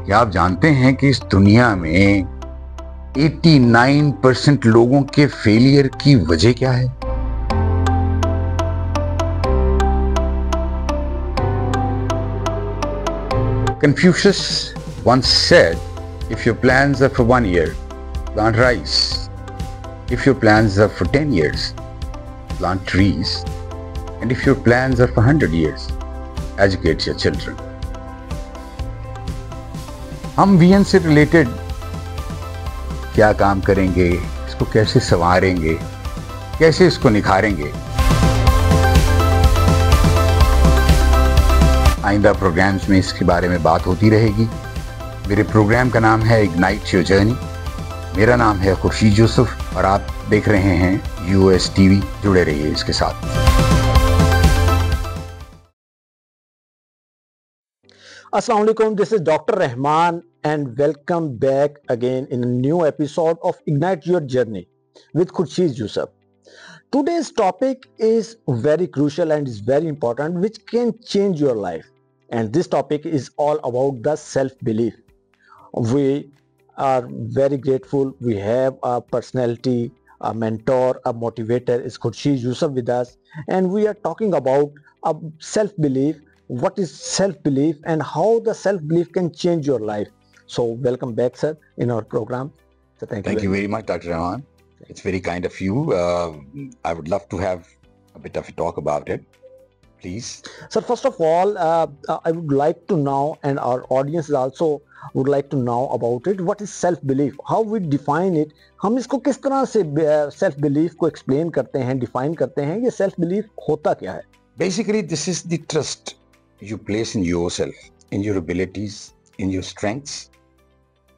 क्या आप जानते हैं कि इस दुनिया में 89% लोगों के फेलियर की वजह क्या है? Confucius once said, if your plans are for 1 year, plant rice. If your plans are for 10 years, plant trees. And if your plans are for 100 years, educate your children. हम वीएन से related क्या काम करेंगे, इसको कैसे संवारेंगे, कैसे इसको निखारेंगे, आइंदा प्रोग्राम्स में इसके बारे में बात होती रहेगी। मेरे प्रोग्राम का नाम है इग्नाइट योर जर्नी। मेरा नाम है खुर्शीद यूसुफ और आप देख रहे हैं यूएस टीवी। जुड़े रहिए इसके साथ। Assalamu alaikum, this is Dr. Rahman and welcome back again in a new episode of Ignite Your Journey with Khurshid Yusuf. Today's topic is very crucial and is very important, which can change your life. And this topic is all about the self-belief. We are very grateful. We have a personality, a mentor, a motivator is Khurshid Yusuf with us. And we are talking about self-belief. What is self-belief and how the self-belief can change your life. So welcome back, sir, in our program. So thank you very much, Dr. Rahman. It's very kind of you. I would love to have a bit of a talk about it. Please. Sir, first of all, I would like to know, and our audience also would like to know about it. What is self-belief? How we define it? हम इसको किस तरह से self-belief को explain करते हैं, define करते हैं? ये self-belief होता क्या है? Basically, this is the trust you place in yourself, in your abilities, in your strengths,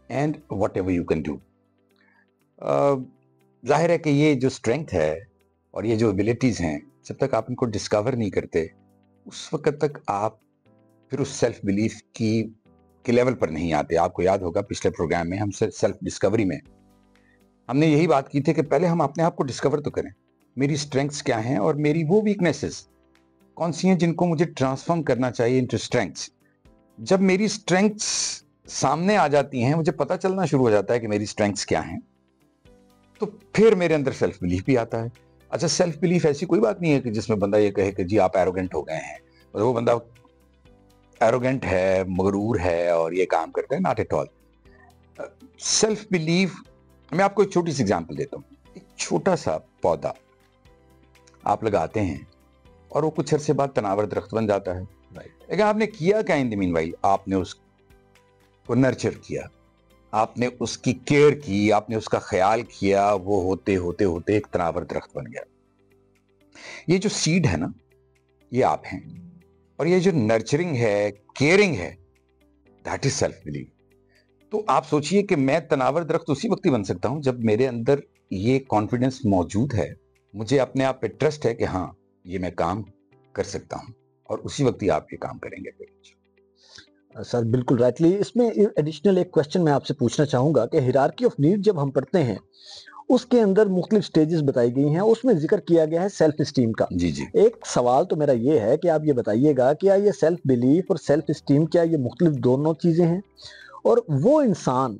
and whatever you can do. जाहिर है कि ये जो स्ट्रेंथ है और ये जो एबिलिटीज हैं, जब तक आप इनको डिस्कवर नहीं करते, उस वक्त तक आप फिर उस सेल्फ बिलीफ के लेवल पर नहीं आते। आपको याद होगा पिछले प्रोग्राम में हम सेल्फ डिस्कवरी में हमने यही बात की थी कि पहले हम अपने आप को डिस्कवर तो करें। मेरी स्ट्रेंथ्स क्या हैं और मेरी वो वीकनेसेस कौन सी हैं जिनको मुझे ट्रांसफॉर्म करना चाहिए इनटू स्ट्रेंथ्स। जब मेरी स्ट्रेंथ्स सामने आ जाती हैं, मुझे पता चलना शुरू हो जाता है कि मेरी स्ट्रेंथ्स क्या हैं, तो फिर मेरे अंदर सेल्फ बिलीफ भी आता है। अच्छा, सेल्फ बिलीफ ऐसी कोई बात नहीं है कि जिसमें बंदा ये कहे कि जी आप एरोगेंट हो गए हैं और वो बंदा एरोगेंट है, मगरूर है और ये काम करता है। Not at all. Self belief, मैं आपको एक छोटी सी एग्जांपल देता हूँ। एक छोटा सा पौधा आप लगाते हैं और वो कुछ अरसे बाद तनावर दरख्त बन जाता है। लेकिन आपने किया क्या इन द मीनवाइल? आपने उसको नर्चर किया, आपने उसकी केयर की, आपने उसका ख्याल किया, वो होते होते होते एक तनावर दरख्त बन गया। ये जो सीड है ना, ये आप हैं, और ये जो नर्चरिंग है, केयरिंग है, दैट इज सेल्फ बिलीफ। तो आप सोचिए कि मैं तनावर दरख्त उसी वक्त ही बन सकता हूं जब मेरे अंदर ये कॉन्फिडेंस मौजूद है, मुझे अपने आप पे ट्रस्ट है कि हाँ ये मैं काम कर सकता हूं, और उसी वक्त ही आप ये काम करेंगे। सर बिल्कुल राइटली। इसमें एडिशनल एक क्वेश्चन मैं आपसे पूछना चाहूंगा कि हिरार्की ऑफ नीड जब हम पढ़ते हैं उसके अंदर मुख्तलिफ स्टेजेस बताई गई हैं, उसमें जिक्र किया गया है सेल्फ स्टीम का। जी जी। एक सवाल तो मेरा ये है कि आप ये बताइएगा कि क्या ये सेल्फ बिलीफ और सेल्फ स्टीम क्या ये मुख्तलिफ दोनों चीजें हैं? और वो इंसान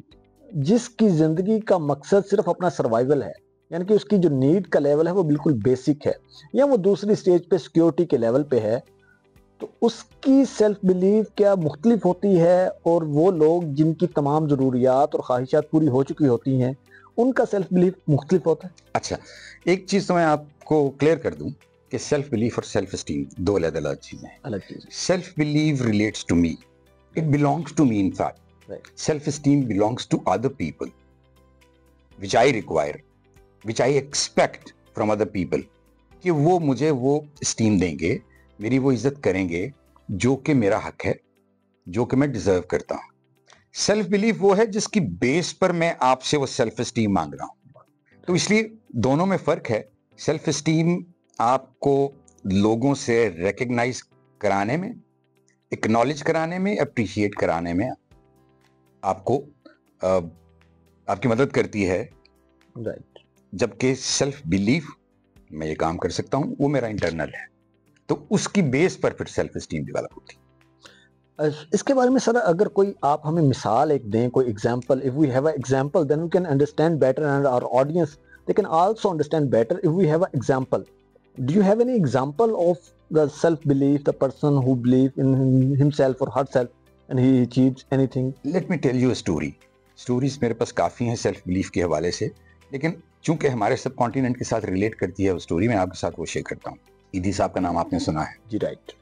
जिसकी जिंदगी का मकसद सिर्फ अपना सर्वाइवल है, यानी कि उसकी जो नीड का लेवल है वो बिल्कुल बेसिक है, या वो दूसरी स्टेज पे सिक्योरिटी के लेवल पे है, तो उसकी सेल्फ बिलीफ क्या मुख्तलिफ होती है? और वो लोग जिनकी तमाम ज़रूरियात और ख्वाहिशात पूरी हो चुकी होती हैं, उनका सेल्फ बिलीफ मुख्तलिफ होता है? अच्छा, एक चीज़ तो मैं आपको क्लियर कर दूं कि सेल्फ बिलीफ और सेल्फ स्टीम दो अलग अलग चीज़ें हैं। अलग चीज़। Self belief relates to me, it belongs to me in fact. Self esteem belongs to other people which I require, which I expect from other people, कि वो मुझे वो स्टीम देंगे, मेरी वो इज्जत करेंगे जो कि मेरा हक है, जो कि मैं डिजर्व करता हूं। सेल्फ बिलीफ वो है जिसकी बेस पर मैं आपसे वो सेल्फ स्टीम मांग रहा हूं। तो इसलिए दोनों में फर्क है। सेल्फ स्टीम आपको लोगों से रिकग्नाइज कराने में, एक्नॉलेज कराने में, अप्रिशिएट कराने में आपको आपकी मदद करती है। राइट। जबकि सेल्फ बिलीफ, मैं ये काम कर सकता हूं, वो मेरा इंटरनल है, तो उसकी बेस पर फिर सेल्फ स्टीम डेवलप होती है। इसके बारे में सर अगर कोई आप हमें मिसाल एक दें, कोई example, if we have a example then we can understand better and our audience they can also understand better if we have a example. Do you have any example of the self belief, the person who believes in himself or herself and he achieves anything? Let me tell you story. Stories मेरे पास काफ़ी हैं self belief के हवाले से, लेकिन चूंकि हमारे सब कॉन्टिनेंट के साथ रिलेट करती है वो स्टोरी, मैं आपके साथ वो शेयर करता हूँ. ईदी साहब का नाम आपने सुना है. जी राइट.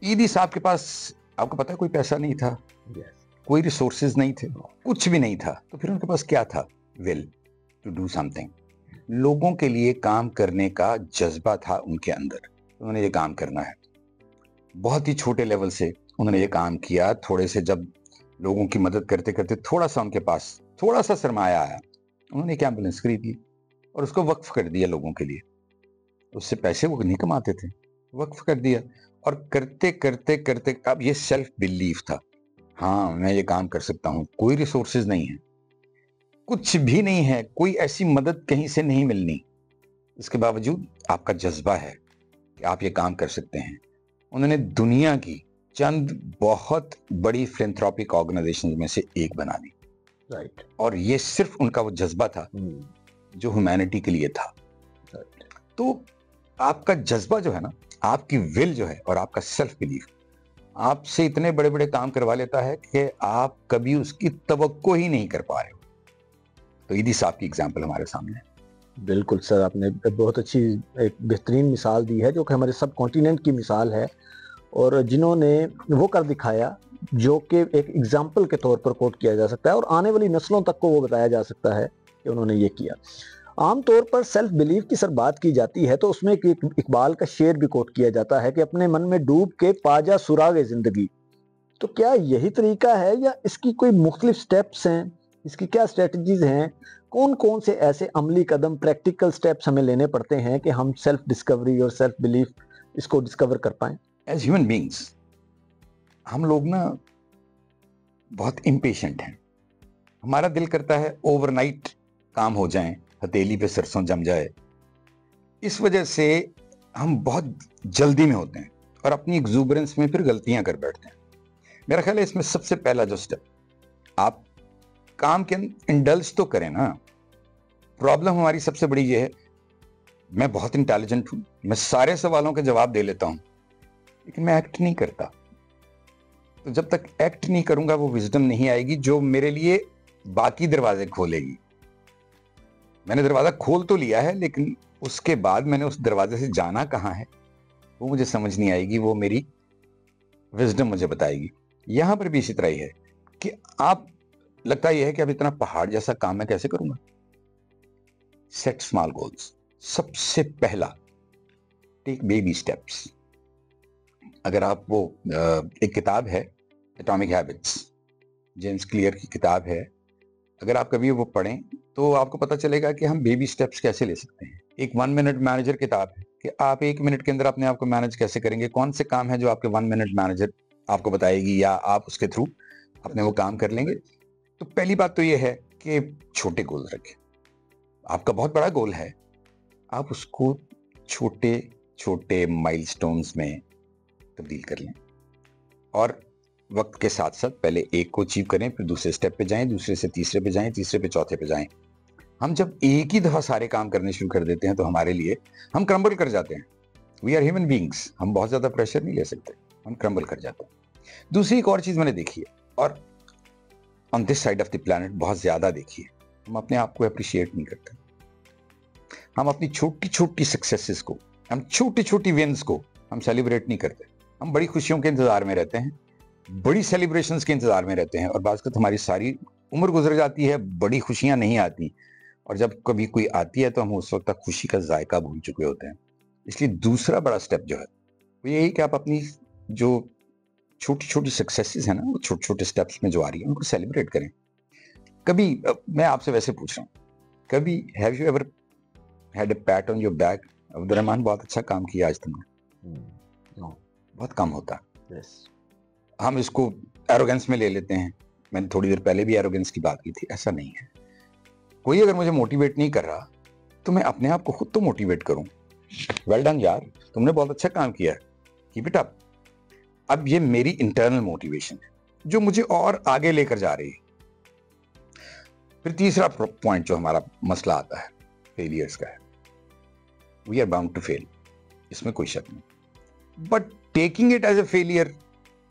ईदी साहब के पास, आपको पता है, कोई पैसा नहीं था, Yes. कोई रिसोर्सेज नहीं थे, कुछ भी नहीं था. तो फिर उनके पास क्या था? Will to do something. लोगों के लिए काम करने का जज्बा था उनके अंदर. उन्होंने ये काम करना है. बहुत ही छोटे लेवल से उन्होंने ये काम किया. थोड़े से जब लोगों की मदद करते करते थोड़ा सा उनके पास थोड़ा सा सरमाया आया, उन्होंने एक एम्बुलेंस खरीद ली और उसको वक्फ कर दिया लोगों के लिए. उससे पैसे वो नहीं कमाते थे, वक्फ कर दिया. और करते करते करते अब ये सेल्फ बिलीफ था, हाँ मैं ये काम कर सकता हूँ. कोई रिसोर्सेज नहीं है, कुछ भी नहीं है, कोई ऐसी मदद कहीं से नहीं मिलनी. इसके बावजूद आपका जज्बा है कि आप ये काम कर सकते हैं. उन्होंने दुनिया की चंद बहुत बड़ी फिलैंथ्रोपिक ऑर्गेनाइजेशंस में से एक बना दी. राइट. और ये सिर्फ उनका वो जज्बा था जो ह्यूमैनिटी के लिए था. तो आपका जज्बा जो है ना, आपकी विल जो है और आपका सेल्फ बिलीफ आपसे इतने बड़े बड़े काम करवा लेता है कि आप कभी उसकी तवक्को ही नहीं कर पा रहे हो. तो ईदी साहब की एग्जांपल हमारे सामने है. बिल्कुल सर, आपने बहुत अच्छी एक बेहतरीन मिसाल दी है जो कि हमारे सब कॉन्टिनेंट की मिसाल है और जिन्होंने वो कर दिखाया जो कि एक एग्जाम्पल के तौर पर कोट किया जा सकता है और आने वाली नस्लों तक को वो बताया जा सकता है कि उन्होंने ये किया. आमतौर पर सेल्फ बिलीफ की सर बात की जाती है तो उसमें एक इकबाल का शेर भी कोट किया जाता है कि अपने मन में डूब के पाजा सुरागे जिंदगी. तो क्या यही तरीका है या इसकी कोई मुख्तलिफ स्टेप्स हैं, इसकी क्या स्ट्रेटजीज हैं, कौन कौन से ऐसे अमली कदम, प्रैक्टिकल स्टेप्स हमें लेने पड़ते हैं कि हम सेल्फ डिस्कवरी और सेल्फ बिलीफ इसको डिस्कवर कर पाएं? एज ह्यूमन बींग्स हम लोग ना बहुत इम्पेशेंट हैं. हमारा दिल करता है ओवरनाइट काम हो जाए, हथेली पे सरसों जम जाए. इस वजह से हम बहुत जल्दी में होते हैं और अपनी एक्सूबरेंस में फिर गलतियां कर बैठते हैं. मेरा ख्याल है इसमें सबसे पहला जो स्टेप, आप काम के इंडल्ज तो करें ना. प्रॉब्लम हमारी सबसे बड़ी ये है, मैं बहुत इंटेलिजेंट हूं, मैं सारे सवालों के जवाब दे लेता हूं, लेकिन मैं एक्ट नहीं करता. तो जब तक एक्ट नहीं करूंगा वो विजडम नहीं आएगी जो मेरे लिए बाकी दरवाजे खोलेगी. मैंने दरवाजा खोल तो लिया है, लेकिन उसके बाद मैंने उस दरवाजे से जाना कहां है वो मुझे समझ नहीं आएगी, वो मेरी विजडम मुझे बताएगी. यहां पर भी इसी तरह ही है कि आप, लगता यह है कि अब इतना पहाड़ जैसा काम मैं कैसे करूंगा. Set small goals. सबसे पहला, टेक बेबी स्टेप्स. अगर आप वो एक किताब है एटॉमिक हैबिट्स, जेम्स क्लियर की किताब है, अगर आप कभी वो पढ़ें तो आपको पता चलेगा कि हम बेबी स्टेप्स कैसे ले सकते हैं. एक 1 मिनट मैनेजर किताब है कि आप 1 मिनट के अंदर अपने आप को मैनेज कैसे करेंगे, कौन से काम है जो आपके 1 मिनट मैनेजर आपको बताएगी या आप उसके थ्रू अपने वो काम कर लेंगे. तो पहली बात तो ये है कि छोटे गोल रखें. आपका बहुत बड़ा गोल है, आप उसको छोटे छोटे माइलस्टोन्स में तब्दील कर लें और वक्त के साथ साथ पहले एक को अचीव करें, फिर दूसरे स्टेप पे जाएं, दूसरे से तीसरे पे जाएं, तीसरे पे चौथे पे जाएं. हम जब एक ही दफा सारे काम करने शुरू कर देते हैं तो हमारे लिए हम क्रम्बल कर जाते हैं. वी आर ह्यूमन बींग्स, हम बहुत ज्यादा प्रेशर नहीं ले सकते, हम क्रम्बल कर जाते हैं. दूसरी एक और चीज मैंने देखी है और on this side of the planet बहुत ज्यादा देखी है, हम अपने आप को अप्रिशिएट नहीं करते. हम अपनी छोटी छोटी सक्सेसेस को, हम छोटी छोटी विन्स को हम सेलिब्रेट नहीं करते. हम बड़ी खुशियों के इंतजार में रहते हैं, बड़ी सेलिब्रेशंस के इंतजार में रहते हैं और बाज़ वक़्त हमारी सारी उम्र गुजर जाती है, बड़ी खुशियां नहीं आती और जब कभी कोई आती है तो हम उस वक्त तक खुशी का जायका भूल चुके होते हैं. इसलिए दूसरा बड़ा स्टेप जो है वो यही कि आप अपनी जो छोटी छोटी सक्सेसेस है ना, वो छोटे छोटे स्टेप्स में जो आ रही है उनको सेलिब्रेट करें. कभी मैं आपसे वैसे पूछ रहा हूँ, कभी have you ever had a PAT on your back, Abdul Rahman बहुत अच्छा काम किया आज तुमने? बहुत कम होता है. Yes. हम इसको एरोगेंस में ले लेते हैं. मैंने थोड़ी देर पहले भी एरोगेंस की बात की थी. ऐसा नहीं है. कोई अगर मुझे मोटिवेट नहीं कर रहा तो मैं अपने आप को खुद तो मोटिवेट करूं. वेल डन यार, तुमने बहुत अच्छा काम किया है, कीप इट अप. अब ये मेरी इंटरनल मोटिवेशन है जो मुझे और आगे लेकर जा रही है। फिर तीसरा पॉइंट जो हमारा मसला आता है फेलियर्स का है, we are bound to fail, इसमें कोई शक नहीं, but taking it as a failure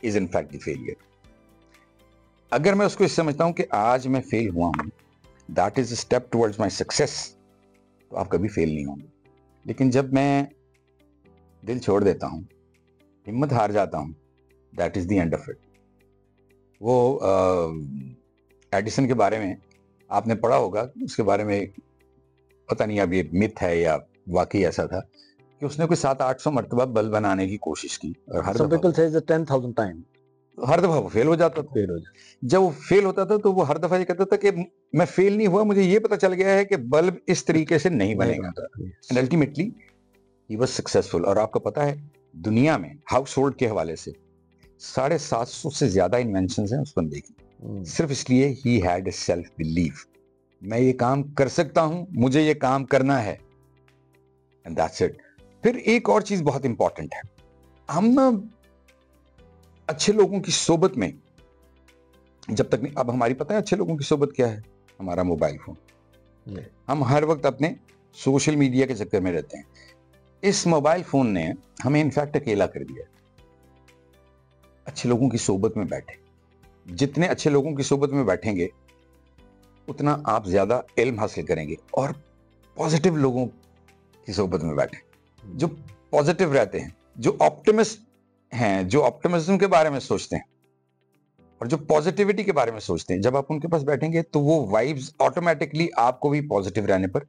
is in fact the failure. अगर मैं उसको इस समझता हूं कि आज मैं फेल हुआ हूं, that is a step towards my success, तो आप कभी फेल नहीं होंगे। लेकिन जब मैं दिल छोड़ देता हूं, हिम्मत हार जाता हूं, that is the end of it. वो एडिसन के बारे में आपने पढ़ा होगा, उसके बारे में पता नहीं अब ये मिथ है या वाकई ऐसा था कि उसने कोई 700-800 मरतबा बल्ब बनाने की कोशिश की और हर Some people say that 10,000 times दफा वो फेल हो जाता था। fail हो जाए। जब वो फेल होता था तो वो हर दफा ये कहता था कि मैं फेल नहीं हुआ, मुझे ये पता चल गया है कि बल्ब इस तरीके से नहीं बनेगा, and ultimately he was successful. और आपको पता है दुनिया में हाउस होल्ड के हवाले से 750 से ज्यादा इन्वेंशंस हैं उस बंदे की, सिर्फ इसलिए he had a self belief, मैं ये काम कर सकता हूं, मुझे ये काम करना है, एंड दैट्स इट। फिर एक और चीज बहुत इंपॉर्टेंट है, हम ना अच्छे लोगों की सोबत में जब तक नहीं, अब हमारी पता है अच्छे लोगों की सोबत क्या है, हमारा मोबाइल फोन। हम हर वक्त अपने सोशल मीडिया के चक्कर में रहते हैं। इस मोबाइल फोन ने हमें इनफैक्ट अकेला कर दिया। अच्छे लोगों की सोबत में बैठे, जितने अच्छे लोगों की सोबत में बैठेंगे उतना आप ज्यादा इल्म हासिल करेंगे। और पॉजिटिव लोगों की सोबत में बैठे जो पॉजिटिव रहते हैं, जो ऑप्टिमिस्ट हैं, जो ऑप्टिमिज्म के बारे में सोचते हैं और जो पॉजिटिविटी के बारे में सोचते हैं, जब आप उनके पास बैठेंगे तो वो वाइब्स ऑटोमेटिकली आपको भी पॉजिटिव रहने पर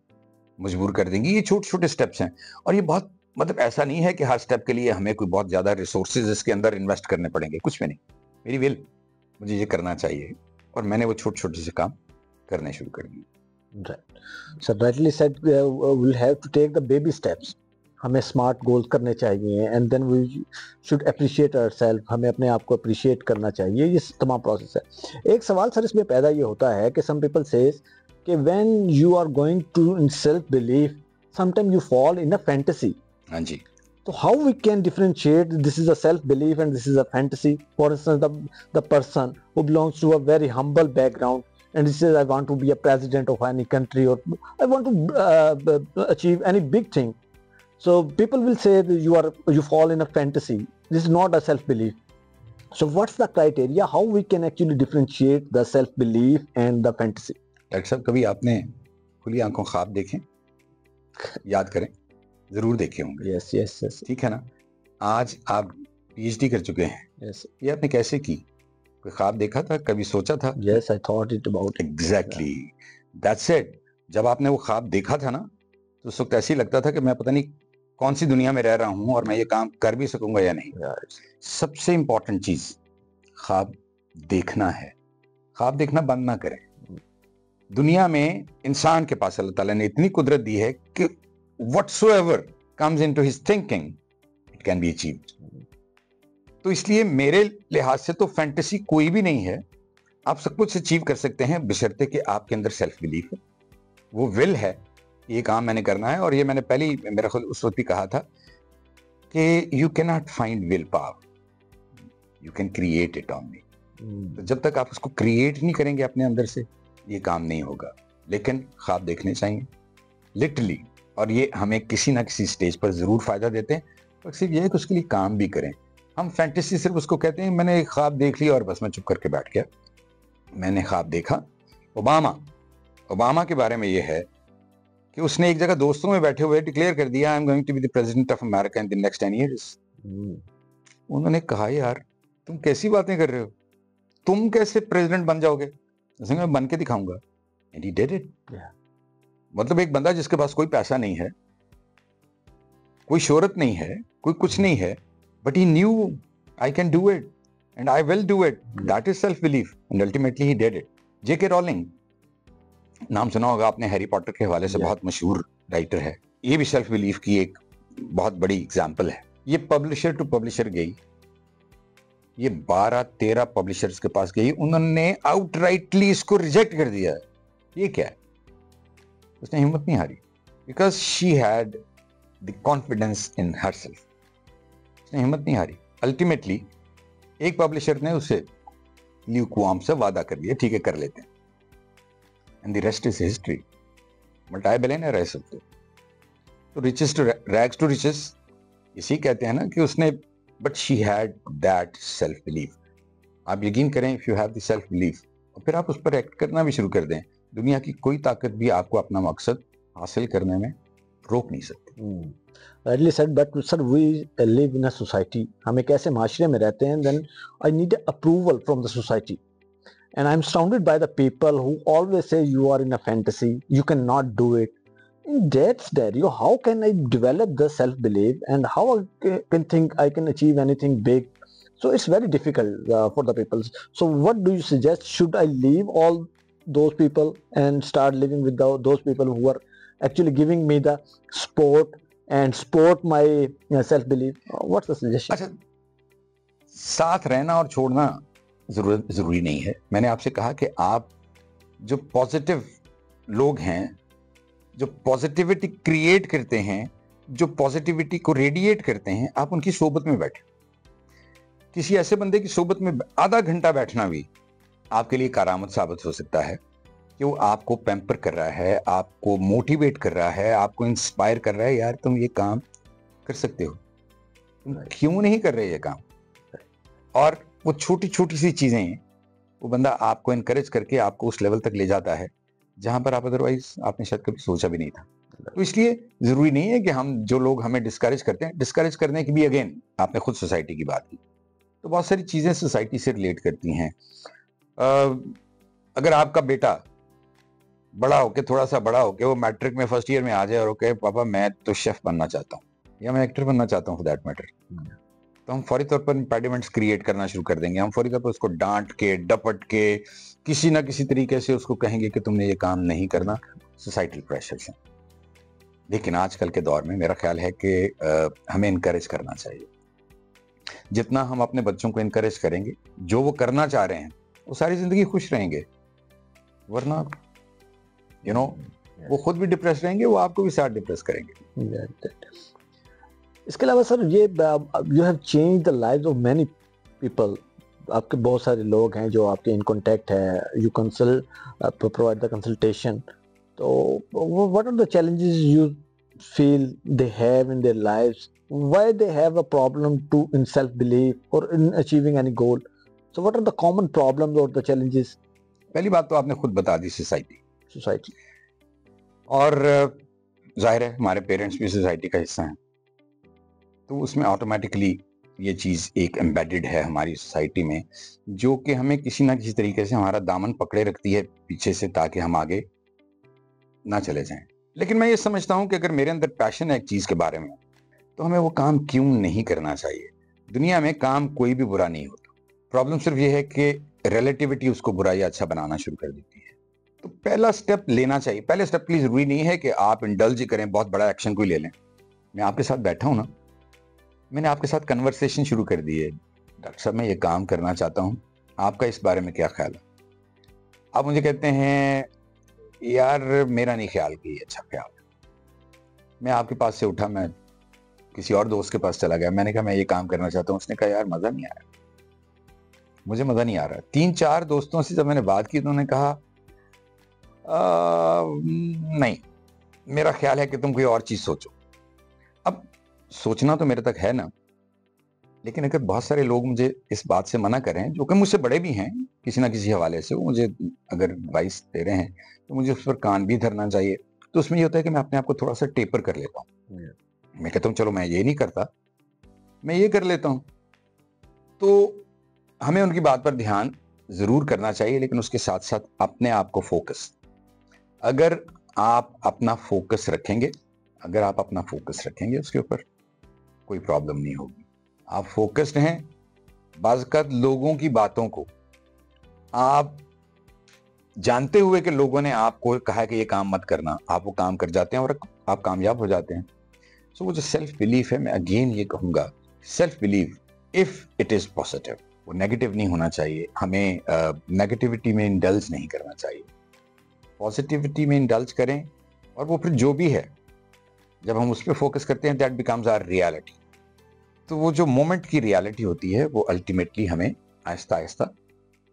मजबूर कर देंगी। ये छोटे छोटे स्टेप्स हैं और ये बहुत मतलब ऐसा नहीं है कि हर स्टेप के लिए हमें कोई बहुत ज्यादा रिसोर्सेज इसके अंदर इन्वेस्ट करने पड़ेंगे, कुछ भी नहीं। मेरी विल, मुझे ये करना चाहिए और मैंने वो छोटे छोटे से काम करने शुरू कर दिए। Right. So rightly said, we'll have to take the baby steps. हमें स्मार्ट गोल्स करने चाहिए and then we should appreciate ourself, हमें अपने आप को अप्रिशिएट करना चाहिए। ये तमाम प्रोसेस है। एक सवाल सर इसमें पैदा ये होता है कि सम पीपल सेज कि when you are going to in self belief sometime you fall in a fantasy. हाँ जी। So how we can differentiate this is a self belief and this is a fantasy? For instance, the person who belongs to a very humble background and he says I want to be a president of any country or I want to achieve any big thing. So people will say that you fall in a fantasy. This is not a self belief. So what's the criteria? How we can actually differentiate the self belief and the fantasy? Doctor साहब, कभी आपने खुली आंखों ख्वाब देखे? याद करें, जरूर देखे होंगे। Yes, yes, yes. ठीक है ना? आज आप पीएचडी कर चुके हैं। Yes. ये आपने कैसे की? कोई ख्वाब देखा था, कभी सोचा था? Yes, I thought it about it. Exactly, that's it. जब आपने वो ख्वाब देखा था ना तो उस वक्त ऐसे ही लगता था कि मैं पता नहीं कौन सी दुनिया में रह रहा हूं और मैं ये काम कर भी सकूंगा या नहीं। Yes. सबसे इंपॉर्टेंट चीज ख्वाब देखना है। ख्वाब देखना बंद ना करें। दुनिया में इंसान के पास अल्लाह ताला ने इतनी कुदरत दी है कि whatsoever comes into his thinking it can be achieved। तो इसलिए मेरे लिहाज से तो फैंटेसी कोई भी नहीं है। आप सब कुछ अचीव कर सकते हैं बशर्ते कि आपके अंदर सेल्फ बिलीफ है, वो विल है, ये काम मैंने करना है। और ये मैंने पहले मेरा खुद उस वक्त भी कहा था कि you can not find will power, you can create it only. तो जब तक आप उसको क्रिएट नहीं करेंगे अपने अंदर से, ये काम नहीं होगा। लेकिन ख्वाब देखने चाहिए लिटरली, और ये हमें किसी ना किसी स्टेज पर जरूर फायदा देते हैं। पर सिर्फ ये है कि उसके लिए काम भी करें। हम फैंटेसी सिर्फ उसको कहते हैं मैंने एक ख्वाब देख लिया और बस मैं चुप करके बैठ गया। मैंने ख्वाब देखा ओबामा के बारे में ये है कि उसने एक जगह दोस्तों में बैठे हुए डिक्लेयर कर दिया I am going to be the president of America in the next 10 years। उन्होंने कहा यार तुम कैसी बातें कर रहे हो, तुम कैसे प्रेसिडेंट बन जाओगे? मैं बन के दिखाऊंगा। And he did it. मतलब एक बंदा जिसके पास कोई पैसा नहीं है, कोई शोहरत नहीं है, कोई कुछ नहीं है, but he knew I can do it and I will do it. That is self belief and ultimately he did it. J K Rowling, नाम सुना होगा आपने, हैरी पॉटर के हवाले से बहुत मशहूर राइटर है। ये भी सेल्फ बिलीफ की एक बहुत बड़ी एग्जाम्पल है। ये पब्लिशर टू पब्लिशर गई, ये 12-13 पब्लिशर्स के पास गई, उन्होंने आउटराइटली इसको रिजेक्ट कर दिया। ये क्या है? उसने हिम्मत नहीं हारी, because she had the confidence in herself. उसने हिम्मत नहीं हारी। अल्टीमेटली एक पब्लिशर ने उसे ल्यूकवार्म से वादा कर दिया, ठीक है कर लेते हैं, and the rest is history. Multi billionaire है सब। तो riches to rags to riches इसी कहते हैं ना कि उसने, but she had that self belief. आप यकीन करें, if you have the self belief और फिर आप उस पर एक्ट करना भी शुरू कर दें, दुनिया की कोई ताकत भी आपको अपना मकसद हासिल करने में रोक नहीं सकती। Rightly said, but sir, we live in a society. हम एक ऐसे माशरे में रहते हैं, then I need approval from the society, and I'm surrounded by the people who always say you are in a fantasy, you cannot do it. In that scenario, how can I develop the self-belief, and how I can think I can achieve anything big? So it's very difficult for the people. So what do you suggest? Should I leave all those people and start living with those people who are actually giving me the support and support my self-belief? What's the suggestion? अच्छा, साथ रहना और छोड़ना जरूरी नहीं है। मैंने आपसे कहा कि आप जो पॉजिटिव लोग हैं, जो पॉजिटिविटी क्रिएट करते हैं, जो पॉजिटिविटी को रेडिएट करते हैं, आप उनकी सोबत में बैठे। किसी ऐसे बंदे की सोबत में आधा घंटा बैठना भी आपके लिए करामत साबित हो सकता है कि वो आपको पैम्पर कर रहा है, आपको मोटिवेट कर रहा है, आपको इंस्पायर कर रहा है, यार तुम ये काम कर सकते हो, तुम क्यों नहीं कर रहे ये काम। और वो छोटी छोटी सी चीजें वो बंदा आपको इनकरेज करके आपको उस लेवल तक ले जाता है जहां पर आप अदरवाइज आपने शायद कभी सोचा भी नहीं था। तो इसलिए जरूरी नहीं है कि हम, जो लोग हमें डिस्करेज करते हैं, डिस्करेज करने की भी, अगेन आपने खुद सोसाइटी की बात की, तो बहुत सारी चीजें सोसाइटी से रिलेट करती हैं। अगर आपका बेटा बड़ा होके, थोड़ा सा बड़ा होके, वो मैट्रिक में फर्स्ट ईयर में आ जाए और कहे पापा मैं तो शेफ बनना चाहता हूँ या मैं एक्टर बनना चाहता हूँ फॉर दैट मैटर, तो हम फौरी तौर पर इम्पेडिमेंट्स क्रिएट करना शुरू कर देंगे। हम फौरी तौर पर उसको डांट के, डपट के, किसी ना किसी तरीके से उसको कहेंगे कि तुमने ये काम नहीं करना, सोसाइटल प्रेशर से। लेकिन आजकल के दौर में मेरा ख्याल है कि हमें इनकरेज करना चाहिए। जितना हम अपने बच्चों को इनकरेज करेंगे, जो वो करना चाह रहे हैं, वो सारी जिंदगी खुश रहेंगे। वरना वो खुद भी डिप्रेस रहेंगे, वो आपको भी साथ डिप्रेस करेंगे। इसके अलावा सर, ये you have change the lives of many people. आपके बहुत सारे लोग हैं जो आपके इन कांटेक्ट है, you consult, provide the consultation. तो what are the challenges you feel they have in their lives, why they have a problem to in self belief और in achieving any goal? So what are the common problems और the challenges? पहली बात तो आपने खुद बता दी, society. और जाहिर है हमारे पेरेंट्स भी सोसाइटी का हिस्सा हैं, तो उसमें ऑटोमेटिकली ये चीज़ एक एम्बेडेड है हमारी सोसाइटी में, जो कि हमें किसी ना किसी तरीके से हमारा दामन पकड़े रखती है पीछे से, ताकि हम आगे ना चले जाएं। लेकिन मैं ये समझता हूं कि अगर मेरे अंदर पैशन है एक चीज़ के बारे में, तो हमें वो काम क्यों नहीं करना चाहिए। दुनिया में काम कोई भी बुरा नहीं होता, प्रॉब्लम सिर्फ ये है कि रिलेटिविटी उसको बुरा या अच्छा बनाना शुरू कर देती है। तो पहला स्टेप लेना चाहिए। पहले स्टेप के लिए जरूरी नहीं है कि आप इंडल्ज करें, बहुत बड़ा एक्शन कोई ले लें। मैं आपके साथ बैठा हूं ना, मैंने आपके साथ कन्वर्सेशन शुरू कर दी है, डॉक्टर साहब मैं ये काम करना चाहता हूं, आपका इस बारे में क्या ख्याल है? आप मुझे कहते हैं यार मेरा नहीं ख्याल कि ये अच्छा ख्याल है। मैं आपके पास से उठा, मैं किसी और दोस्त के पास चला गया, मैंने कहा मैं ये काम करना चाहता हूँ। उसने कहा यार मजा नहीं आया, मुझे मजा नहीं आ रहा। 3-4 दोस्तों से जब मैंने बात की तो उन्होंने कहा नहीं, मेरा ख्याल है कि तुम कोई और चीज सोचो। अब सोचना तो मेरे तक है ना, लेकिन अगर बहुत सारे लोग मुझे इस बात से मना करें, जो कि मुझसे बड़े भी हैं किसी ना किसी हवाले से, वो मुझे अगर एडवाइस दे रहे हैं तो मुझे उस पर कान भी धरना चाहिए। तो उसमें ये होता है कि मैं अपने आप को थोड़ा सा टेपर कर लेता हूँ। मैं कहता हूँ चलो मैं ये नहीं करता, मैं ये कर लेता हूँ। तो हमें उनकी बात पर ध्यान जरूर करना चाहिए, लेकिन उसके साथ साथ अपने आप को फोकस, अगर आप अपना फोकस रखेंगे, उसके ऊपर कोई प्रॉब्लम नहीं होगी। आप फोकस्ड हैं, बाज़-औक़ात लोगों की बातों को आप जानते हुए कि लोगों ने आपको कहा है कि ये काम मत करना, आप वो काम कर जाते हैं और आप कामयाब हो जाते हैं। सो वो जो सेल्फ बिलीफ है, मैं अगेन ये कहूंगा, self belief if it is positive, वो नेगेटिव नहीं होना चाहिए। हमें नेगेटिविटी में इंडल्ज नहीं करना चाहिए, पॉजिटिविटी में इंडल्ज करें, और वो फिर जो भी है, जब हम उस पर फोकस करते हैं, दैट बिकम्स आवर रियलिटी। तो वो जो मोमेंट की रियलिटी होती है वो अल्टीमेटली हमें आहिस्ता आहिस्ता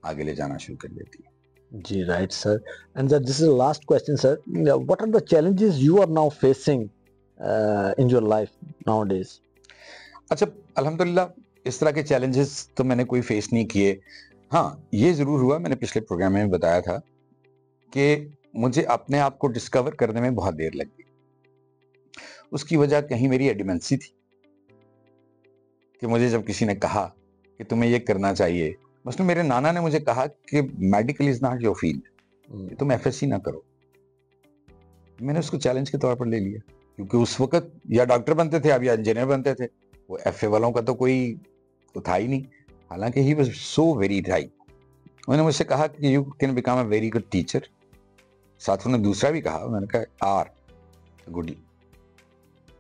आगे ले जाना शुरू कर देती है। जी, right, sir. And this is the last question, sir. What are the challenges you are now facing in your life nowadays? अच्छा, अल्हम्दुलिल्लाह इस तरह के चैलेंजेस तो मैंने कोई फेस नहीं किए। हाँ, ये ज़रूर हुआ, मैंने पिछले प्रोग्राम में बताया था कि मुझे अपने आप को डिस्कवर करने में बहुत देर लग गई। उसकी वजह कहीं मेरी एडिमेंसी थी कि मुझे जब किसी ने कहा कि तुम्हें ये करना चाहिए, मसलन मेरे नाना ने मुझे कहा कि medical is not your field, तुम एफएससी ना करो। मैंने उसको चैलेंज के तौर पर ले लिया, क्योंकि उस वक्त या डॉक्टर बनते थे अब या इंजीनियर बनते थे, वो एफए वालों का तो कोई था ही नहीं। हालांकि he was so very right. उन्होंने मुझसे कहा कि you can become a very good teacher. साथ उन्होंने दूसरा भी कहा, मैंने कहा आर गुड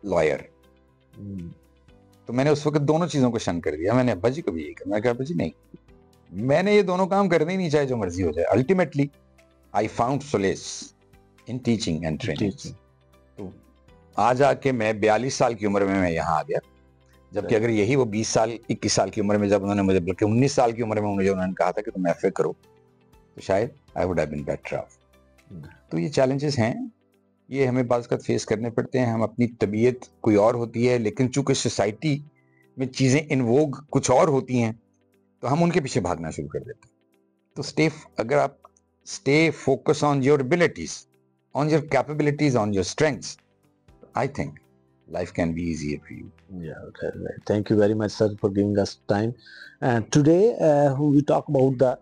लॉयर। तो मैंने उस वक्त दोनों चीजों को शन कर दिया। मैंने अब्बा जी को भी यही कहा, मैं कहा अब्बा जी नहीं, मैंने ये दोनों काम करने ही नहीं, चाहे जो मर्जी हो जाए। Ultimately I found solace in teaching and training. तो आज आके मैं 42 साल की उम्र में मैं यहाँ आ गया, जबकि अगर यही वो 20 साल 21 साल की उम्र में जब उन्होंने मुझे, बल्कि 19 साल की उम्र में मुझे उन्होंने कहा था कि तुम एफए करो, तो शायद I would have been better off. तो ये चैलेंजेस हैं, ये हमें बाज़ वक़्त फेस करने पड़ते हैं। हम अपनी तबीयत कोई और होती है, लेकिन चूंकि सोसाइटी में चीज़ें इन वोग कुछ और होती हैं, तो हम उनके पीछे भागना शुरू कर देते हैं। तो अगर आप stay focus on your abilities, on your capabilities, on your strengths, I think life can be easier for you. Yeah, okay, right. Thank you very much, sir, for giving us time. And today we talk about the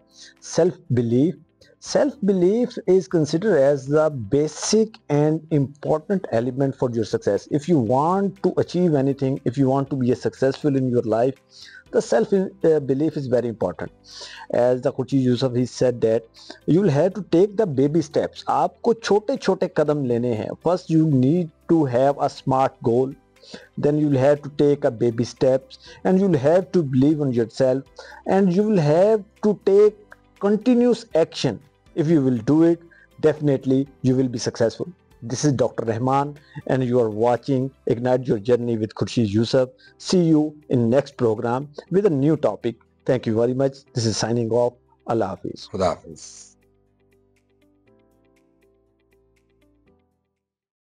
self-belief. Self-belief is considered as the basic and important element for your success. If you want to achieve anything, if you want to be successful in your life, the self-belief is very important. As the Khurshid Yusuf he said that you will have to take the baby steps. आपको छोटे छोटे कदम लेने हैं. First you need to have a smart goal. Then you will have to take a baby steps, and you will have to believe in yourself, and you will have to take continuous action. If you will do it, definitely you will be successful. This is Dr. Rahman, and you are watching Ignite Your Journey with Khurshid Yusuf. See you in next program with a new topic. Thank you very much. This is signing off. Allah Hafiz. Khuda Hafiz.